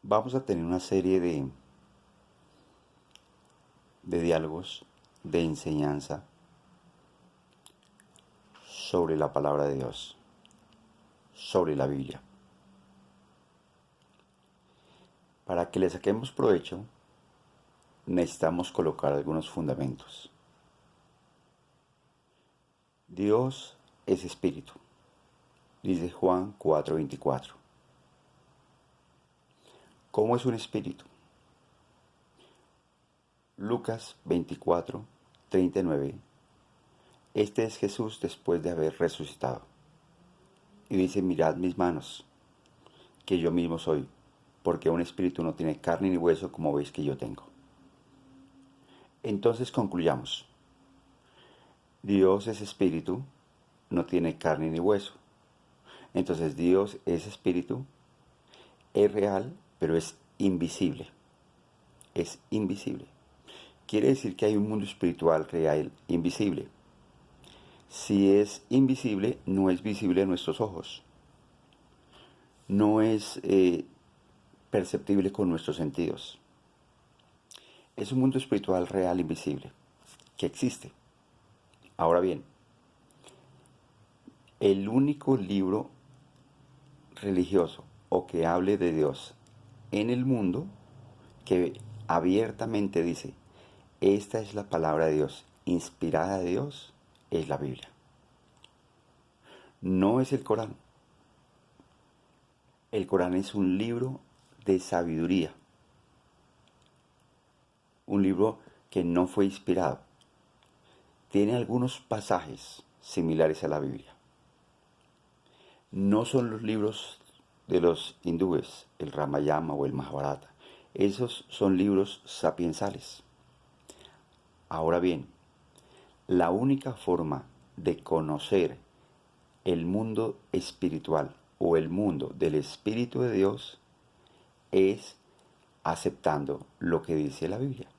Vamos a tener una serie de diálogos, de enseñanza sobre la palabra de Dios, sobre la Biblia. Para que le saquemos provecho, necesitamos colocar algunos fundamentos. Dios es espíritu, dice Juan 4:24. ¿Cómo es un espíritu? Lucas 24:39. Este es Jesús después de haber resucitado. Y dice, mirad mis manos, que yo mismo soy, porque un espíritu no tiene carne ni hueso como veis que yo tengo. Entonces concluyamos. Dios es espíritu, no tiene carne ni hueso. Entonces Dios es espíritu, es real, pero es invisible. Es invisible. Quiere decir que hay un mundo espiritual real, invisible. Si es invisible, no es visible a nuestros ojos. No es perceptible con nuestros sentidos. Es un mundo espiritual real, invisible, que existe. Ahora bien, el único libro religioso o que hable de Dios en el mundo que abiertamente dice, esta es la palabra de Dios, inspirada de Dios, es la Biblia. No es el Corán. El Corán es un libro de sabiduría. Un libro que no fue inspirado. Tiene algunos pasajes similares a la Biblia. No son los libros de los hindúes, el Ramayana o el Mahabharata. Esos son libros sapiensales. Ahora bien, la única forma de conocer el mundo espiritual o el mundo del Espíritu de Dios es aceptando lo que dice la Biblia.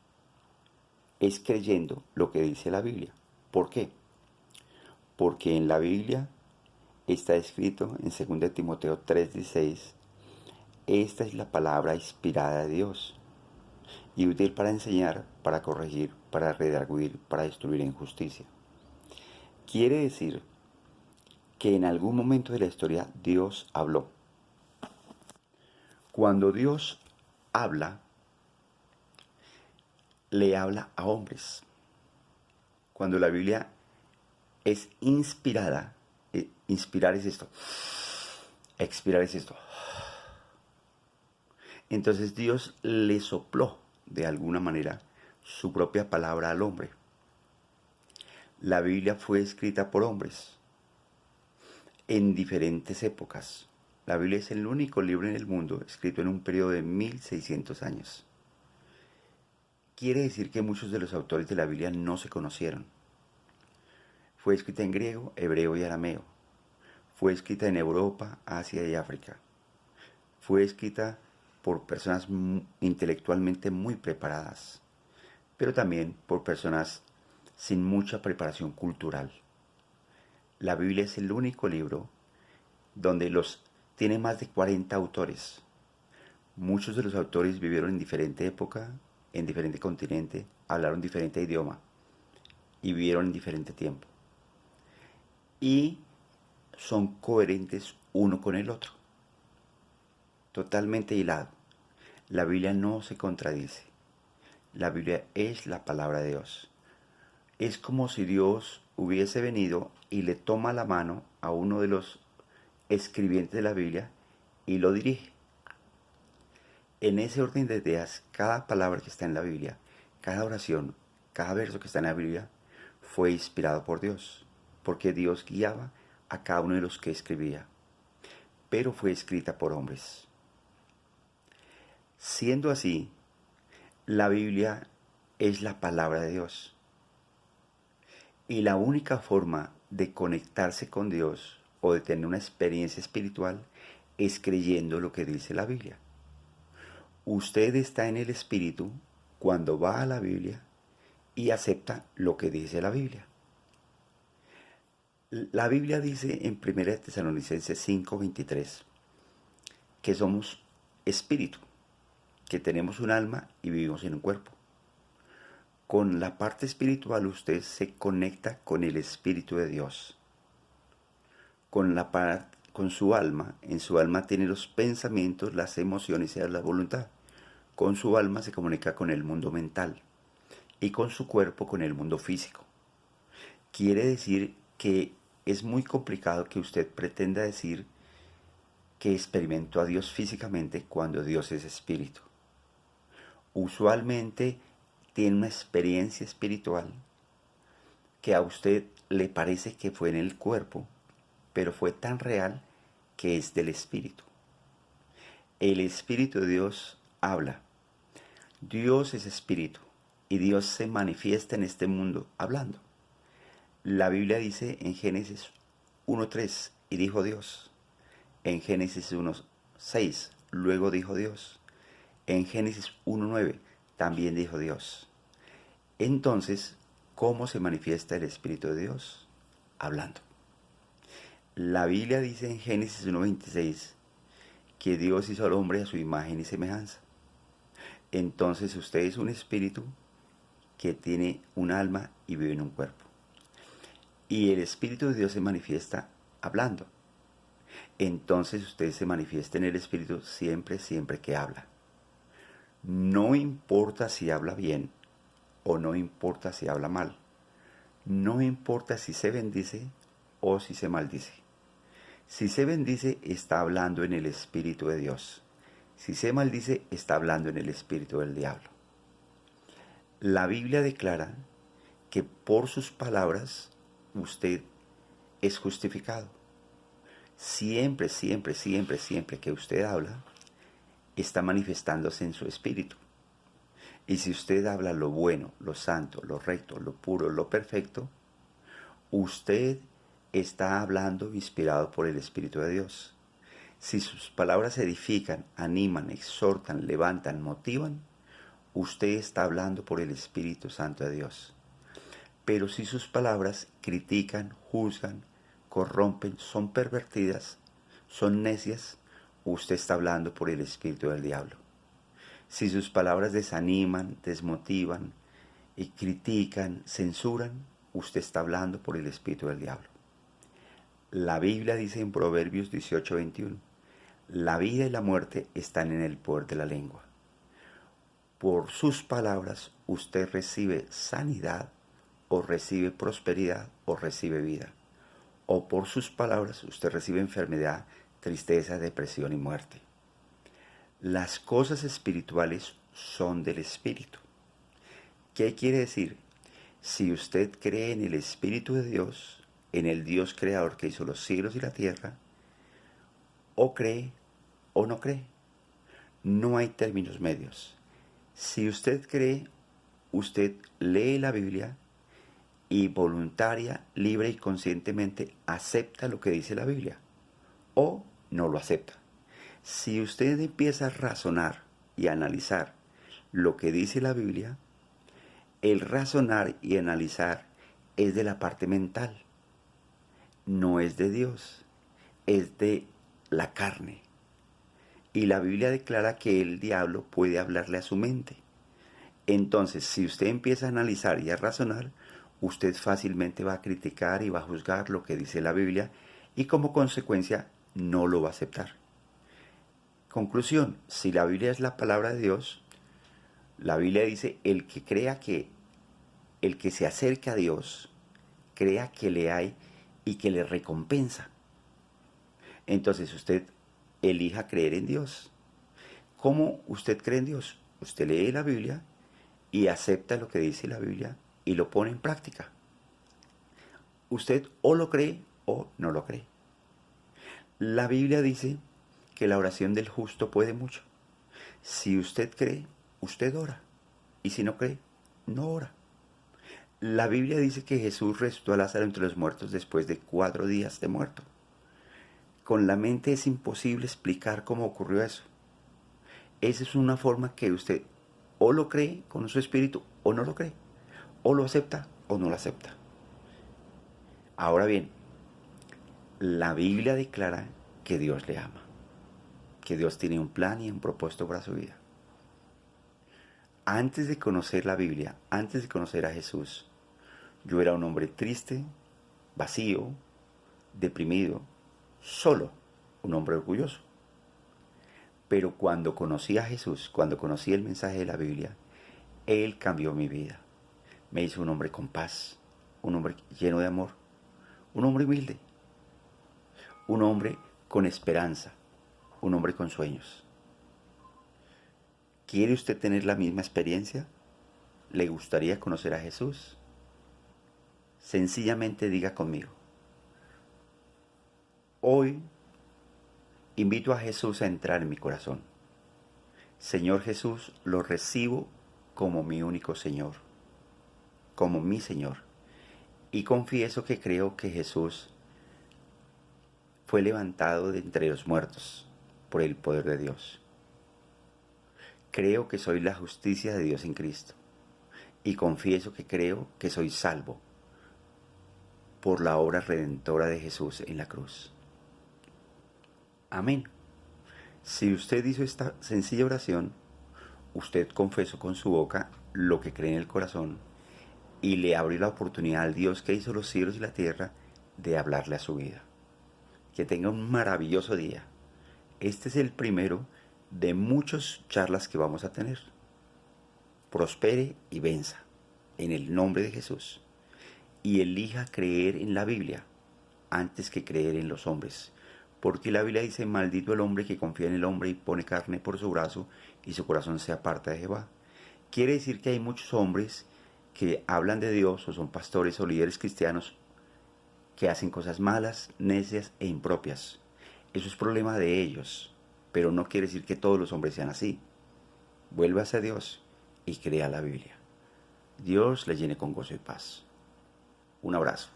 Es creyendo lo que dice la Biblia. ¿Por qué? Porque en la Biblia está escrito en 2 Timoteo 3:16, esta es la palabra inspirada de Dios y útil para enseñar, para corregir, para redarguir, para destruir en justicia. Quiere decir que en algún momento de la historia Dios habló. Cuando Dios habla, le habla a hombres. Cuando la Biblia es inspirada, inspirar es esto, expirar es esto. Entonces Dios le sopló de alguna manera su propia palabra al hombre. La Biblia fue escrita por hombres en diferentes épocas. La Biblia es el único libro en el mundo escrito en un periodo de 1600 años. Quiere decir que muchos de los autores de la Biblia no se conocieron. Fue escrita en griego, hebreo y arameo. Fue escrita en Europa, Asia y África. Fue escrita por personas intelectualmente muy preparadas, pero también por personas sin mucha preparación cultural. La Biblia es el único libro donde tiene más de 40 autores. Muchos de los autores vivieron en diferente época, en diferente continente, hablaron diferente idioma y vivieron en diferente tiempo. Y son coherentes uno con el otro. Totalmente hilado. La Biblia no se contradice. La Biblia es la palabra de Dios. Es como si Dios hubiese venido y le toma la mano a uno de los escribientes de la Biblia y lo dirige. En ese orden de ideas, cada palabra que está en la Biblia, cada oración, cada verso que está en la Biblia, fue inspirado por Dios, porque Dios guiaba a cada uno de los que escribía, pero fue escrita por hombres. Siendo así, la Biblia es la palabra de Dios. Y la única forma de conectarse con Dios o de tener una experiencia espiritual es creyendo lo que dice la Biblia. Usted está en el Espíritu cuando va a la Biblia y acepta lo que dice la Biblia. La Biblia dice en 1 Tesalonicenses 5:23 que somos espíritu. que tenemos un alma y vivimos en un cuerpo. Con la parte espiritual usted se conecta con el Espíritu de Dios. Con su alma, en su alma tiene los pensamientos, las emociones y la voluntad. Con su alma se comunica con el mundo mental y con su cuerpo con el mundo físico. Quiere decir que es muy complicado que usted pretenda decir que experimentó a Dios físicamente cuando Dios es espíritu. Usualmente tiene una experiencia espiritual que a usted le parece que fue en el cuerpo, pero fue tan real que es del espíritu. El Espíritu de Dios habla. Dios es espíritu y Dios se manifiesta en este mundo hablando. La Biblia dice en Génesis 1:3, y dijo Dios. En Génesis 1:6, luego dijo Dios. En Génesis 1:9, también dijo Dios. Entonces, ¿cómo se manifiesta el Espíritu de Dios? Hablando. La Biblia dice en Génesis 1:26 que Dios hizo al hombre a su imagen y semejanza. Entonces usted es un espíritu que tiene un alma y vive en un cuerpo. Y el Espíritu de Dios se manifiesta hablando. Entonces usted se manifiesta en el Espíritu siempre que habla. No importa si habla bien o no importa si habla mal. No importa si se bendice o si se maldice. Si se bendice, está hablando en el Espíritu de Dios. Si se maldice, está hablando en el espíritu del diablo. La Biblia declara que por sus palabras usted es justificado. Siempre que usted habla, está manifestándose en su espíritu. Y si usted habla lo bueno, lo santo, lo recto, lo puro, lo perfecto, usted está hablando inspirado por el Espíritu de Dios. Si sus palabras edifican, animan, exhortan, levantan, motivan, usted está hablando por el Espíritu Santo de Dios. Pero si sus palabras critican, juzgan, corrompen, son pervertidas, son necias, usted está hablando por el espíritu del diablo. Si sus palabras desaniman, desmotivan y critican, censuran, usted está hablando por el espíritu del diablo. La Biblia dice en Proverbios 18:21, la vida y la muerte están en el poder de la lengua. Por sus palabras usted recibe sanidad, o recibe prosperidad, o recibe vida. O por sus palabras usted recibe enfermedad, tristeza, depresión y muerte. Las cosas espirituales son del Espíritu. ¿Qué quiere decir? Si usted cree en el Espíritu de Dios, en el Dios creador que hizo los cielos y la tierra, o cree o no cree. No hay términos medios. Si usted cree, usted lee la Biblia y voluntaria, libre y conscientemente acepta lo que dice la Biblia, o no lo acepta. Si usted empieza a razonar y a analizar lo que dice la Biblia, el razonar y analizar es de la parte mental, no es de Dios, es de la carne. Y la Biblia declara que el diablo puede hablarle a su mente. Entonces, si usted empieza a analizar y a razonar, usted fácilmente va a criticar y va a juzgar lo que dice la Biblia y como consecuencia no lo va a aceptar. Conclusión, si la Biblia es la palabra de Dios, la Biblia dice, el que se acerca a Dios, crea que le hay y que le recompensa. Entonces usted elija creer en Dios. ¿Cómo usted cree en Dios? Usted lee la Biblia y acepta lo que dice la Biblia y lo pone en práctica. Usted o lo cree o no lo cree. La Biblia dice que la oración del justo puede mucho. Si usted cree, usted ora. Y si no cree, no ora. La Biblia dice que Jesús resucitó a Lázaro entre los muertos después de 4 días de muerto. Con la mente es imposible explicar cómo ocurrió eso. Esa es una forma que usted o lo cree con su espíritu o no lo cree. O lo acepta o no lo acepta. Ahora bien, la Biblia declara que Dios le ama, que Dios tiene un plan y un propósito para su vida. Antes de conocer la Biblia, antes de conocer a Jesús, yo era un hombre triste, vacío, deprimido, solo, un hombre orgulloso. Pero cuando conocí a Jesús, cuando conocí el mensaje de la Biblia, Él cambió mi vida. Me hizo un hombre con paz, un hombre lleno de amor, un hombre humilde, un hombre con esperanza, un hombre con sueños. ¿Quiere usted tener la misma experiencia? ¿Le gustaría conocer a Jesús? Sencillamente diga conmigo: hoy invito a Jesús a entrar en mi corazón. Señor Jesús, lo recibo como mi único Señor, como mi Señor. Y confieso que creo que Jesús fue levantado de entre los muertos por el poder de Dios. Creo que soy la justicia de Dios en Cristo. Y confieso que creo que soy salvo por la obra redentora de Jesús en la cruz. Amén. Si usted hizo esta sencilla oración, usted confesó con su boca lo que cree en el corazón y le abrió la oportunidad al Dios que hizo los cielos y la tierra de hablarle a su vida. Que tenga un maravilloso día. Este es el primero de muchas charlas que vamos a tener. Prospere y venza en el nombre de Jesús. Y elija creer en la Biblia antes que creer en los hombres. Porque la Biblia dice: maldito el hombre que confía en el hombre y pone carne por su brazo y su corazón se aparta de Jehová. Quiere decir que hay muchos hombres que hablan de Dios o son pastores o líderes cristianos que hacen cosas malas, necias e impropias. Eso es problema de ellos, pero no quiere decir que todos los hombres sean así. Vuélvase a Dios y crea la Biblia. Dios le llene con gozo y paz. Un abrazo.